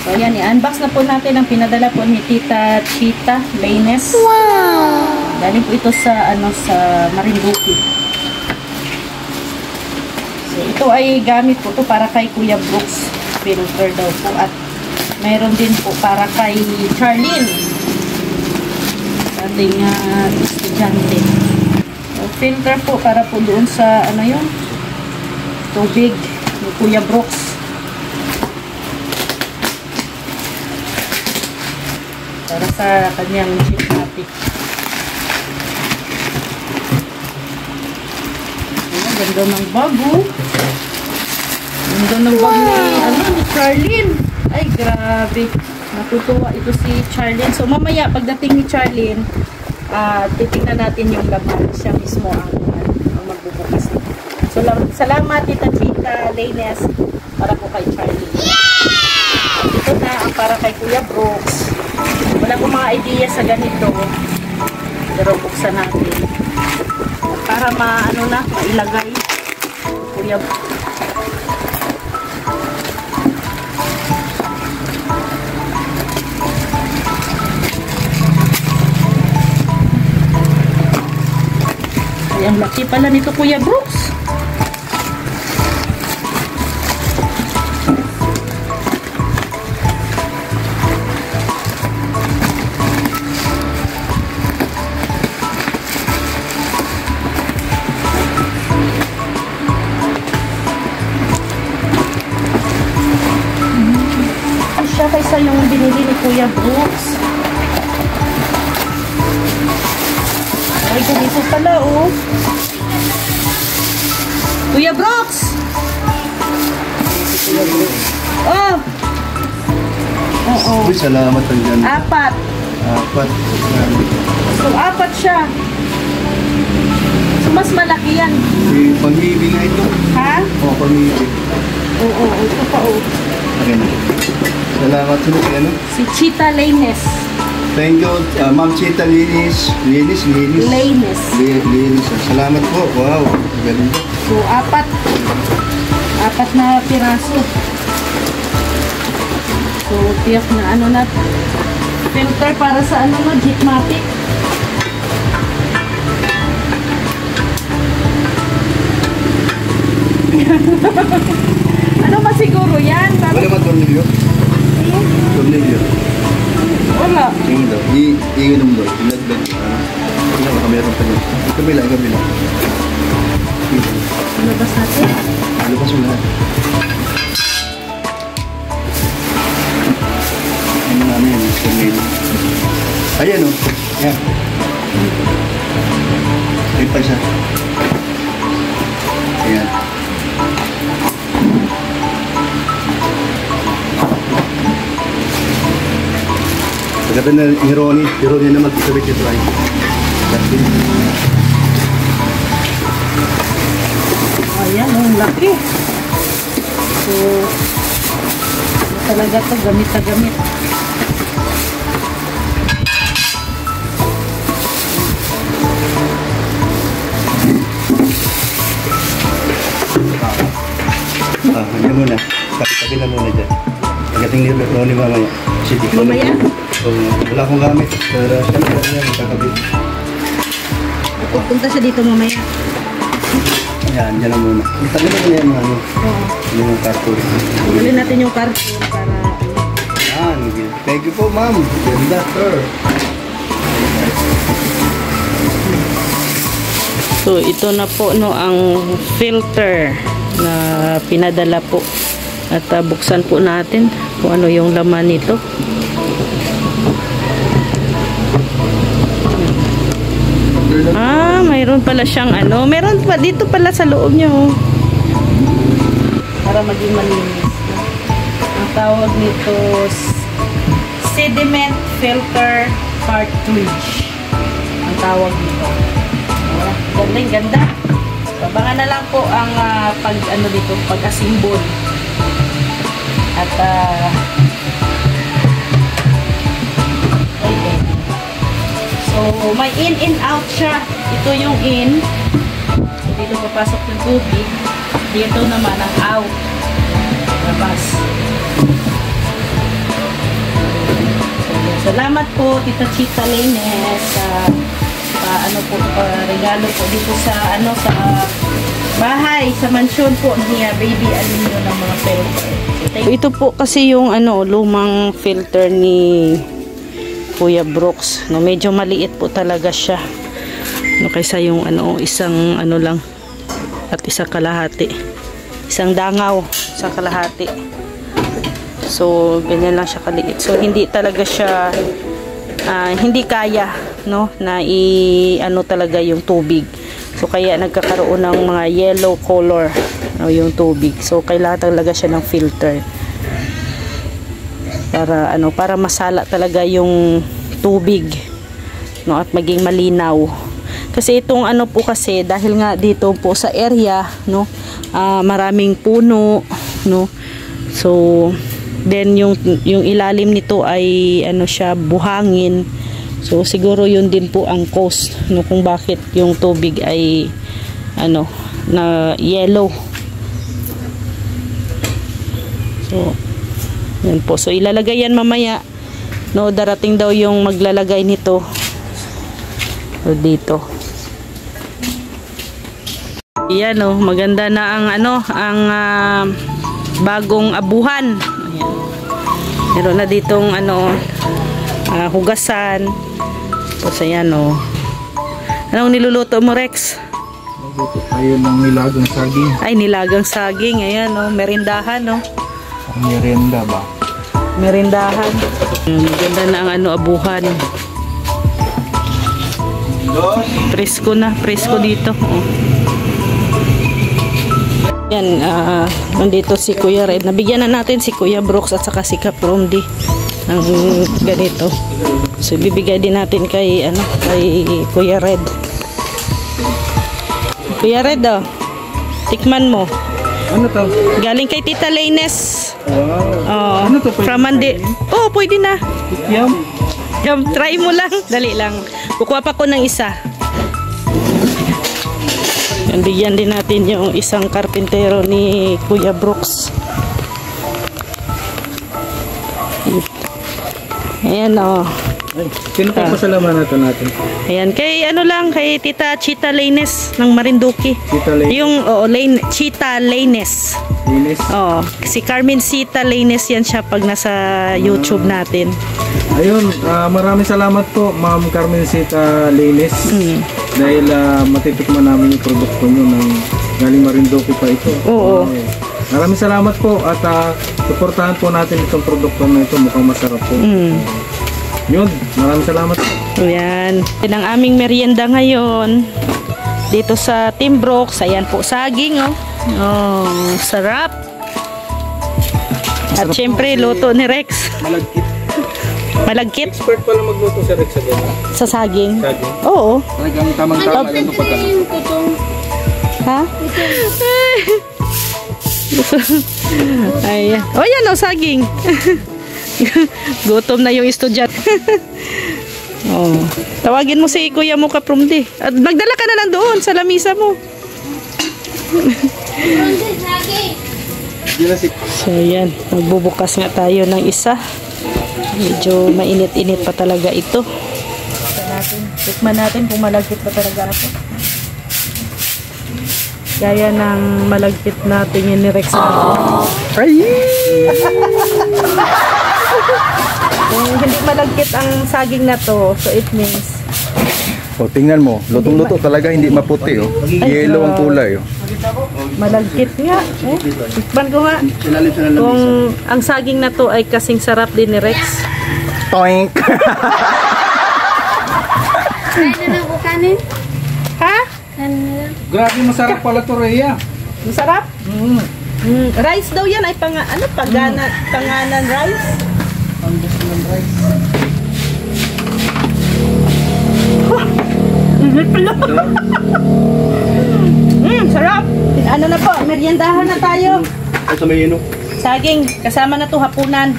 So, ayan, i-unbox na po natin ang pinadala po ni Tita Chita Laines. Wow! Galing po ito sa, sa Marinduque. So, ito ay gamit po to para kay Kuya Brooks filter daw po. At mayroon din po para kay Charlene. Ating estudyante. So, filter po para po doon sa, tubig ni Kuya Brooks. Para sa kanyang chipmatic. Ayan, ganda ng bago. Ganda ng bago ni Charlene. Ay, grabe. Natutuwa ito si Charlene. So, mamaya, pagdating ni Charlene, titignan natin yung laman. Siya mismo ang magbubukas. So, salamat, Tita Chita Laines, para po kay Charlene. Ito na ang para kay Kuya Brooks. Wala akong mga idea sa ganito. Pero buksan natin. Para mailagay. Kuya Brooks. Ay, ang laki pala nito, Kuya Brooks. Kaysa yung binili ni Kuya Brooks. Ay, ganito pala, oh. Kuya Brooks! Oh! Oo. Uy, salamat ang ganda. Apat. So, apat siya. So, mas malaki yan. Pag-ibig nga ito. Ha? Oo, pag-ibig. Oo, ito pa, oh. Okay na. Salamat sa ano? Si Chita Laines. Thank you, Ma'am Chita Laines. Laines. Salamat po. Wow, ganda. So, apat na piraso. So, tiyak na filter para sa Jeepmatic. Ano ba siguro yan? Wala man tornilyo? Tornilyo. Wala. Tingin daw. Iinom daw. Ilagdag. Ano ba meron pa dyan? Kabila. Labas natin. Labas mo lahat. Ano namin yan? Tornilyo. Ayan o. Ayan. Ayan pa siya. Ayan. Pagkata na ni Ronnie na mag-isabit ito ay. Ayan, ang laki. So, talaga ito, gamit na gamit. Hanggang muna. Tabi na muna dyan. Pagdating ni Ronnie mamaya. Mamaya? Wala akong gamit. Pero siyempre niya magkakabit. Pupunta siya dito mamaya. Yan, dyan lang muna. Tabi na muna yung ano. Oo. Yung cartoon. Tuloy natin yung cartoon para... Yan. Thank you po, ma'am. Ganda, sir. So, ito na po ang filter na pinadala po. At buksan po natin kung ano yung laman nito. Mayroon pala siyang meron pa dito pala sa loob niya, oh. Para maging malinis. Ang tawag nito sediment filter cartridge. Ang tawag nito. Ganda. Abangan na lang po ang pag-assemble. At so may in out siya. Ito yung in. So, dito papasok yung tubig. Dito naman ang out. Labas. Salamat po, Tita Chita Lainez, sa regalo po dito sa sa bahay, sa mansyon po niya, baby aluminio ng mga filter. Ito po kasi yung lumang filter ni Kuya Brooks. No, medyo maliit po talaga siya. No, kaysa yung isang lang at isang kalahati. Isang dangaw sa kalahati. So, ganyan lang siya kaliit. So, hindi talaga siya hindi kaya, no, na talaga yung tubig. So, kaya nagkakaroon ng mga yellow color, no, yung tubig. So, kailangan talaga siya ng filter. Para para masala talaga yung tubig, no, at maging malinaw. Kasi itong po kasi dahil nga dito po sa area, no, maraming puno, no. So, then yung ilalim nito ay siya, buhangin. So siguro yun din po ang cause, no, kung bakit yung tubig ay na yellow. So yan po. So ilalagay yan mamaya, no, darating daw yung maglalagay nito. So dito. Yan, no, maganda na ang bagong abuhan. Ayan. Meron na ditong hugasan. Tapos ayan, anong niluluto mo, Rex? Nagluto tayo ng nilagang saging. Ay, nilagang saging. Ayan, merindahan, Ang merienda ba? Merindahan. Maganda na ang abuhan. Presko na, presko dito. Yan, nandito si Kuya Red. Nabigyan na natin si Kuya Brooks at saka si Kapromdi ng ganito. So, bibigay din natin kay Kuya Red. Kuya Red, tikman mo. Ano to? Galing kay Tita Lainez. Wow. Ano to? From Mandi. Oh, pwede na. Yum. Try mo lang. Dali lang. Kukuha pa ko ng isa. Bigyan din natin yung isang karpintero ni Kuya Brooks. Ayan, Sino pa pasalamatan natin? Ayan, kay kay Tita Chita Lainez ng Marinduque. Chita Lainez. Yung Chita Lainez. Lainez. Si Carmen Chita Lainez yan siya pag nasa YouTube natin. Ayun, maraming salamat po, Ma'am Carmen Chita Lainez. Dahil matitikman namin yung produkto nyo ng galing Marinduque pa ito. Oo. Maraming salamat po at suportahan po natin itong produkto na ito. Mukhang masarap po. Yun, maraming salamat po. Ayan. Yan ang aming merienda ngayon. Dito sa Team Brooks. Ayan po, saging, sarap. At syempre, luto ni Rex. Malagkit. Malagkit? Expert pala magluto sa Rex sa gano'n. Sa saging? Saging? Oo. Talagang tamang-tama lang ito pagka. Ha? Ayan. O yan, saging. Gutom na yung estudyante. Tawagin mo si Kuya mo, Kapromdi. At magdala ka na lang doon sa lamisa mo. So yan, magbubukas nga tayo ng isa. Medyo mainit-init pa talaga ito. Tikman natin kung malagkit pa talaga ito. Gaya ng malagkit natin yun ni Rex. Ay! Kung hindi malagkit ang saging na to, so it means Tingnan mo, lutong-luto talaga, hindi maputi. Yellow ang kulay. Malagkit nga. Tikman ko nga. Kung ang saging na to ay kasing sarap din ni Rex. Toink! Kaya na ako kanin? Ha? Grabe, masarap pala to, Rhea. Masarap? Rice daw yan ay panganan rice. Sarap. Ano na po, meriendahan na tayo. Ito may Saging, kasama na to hapunan.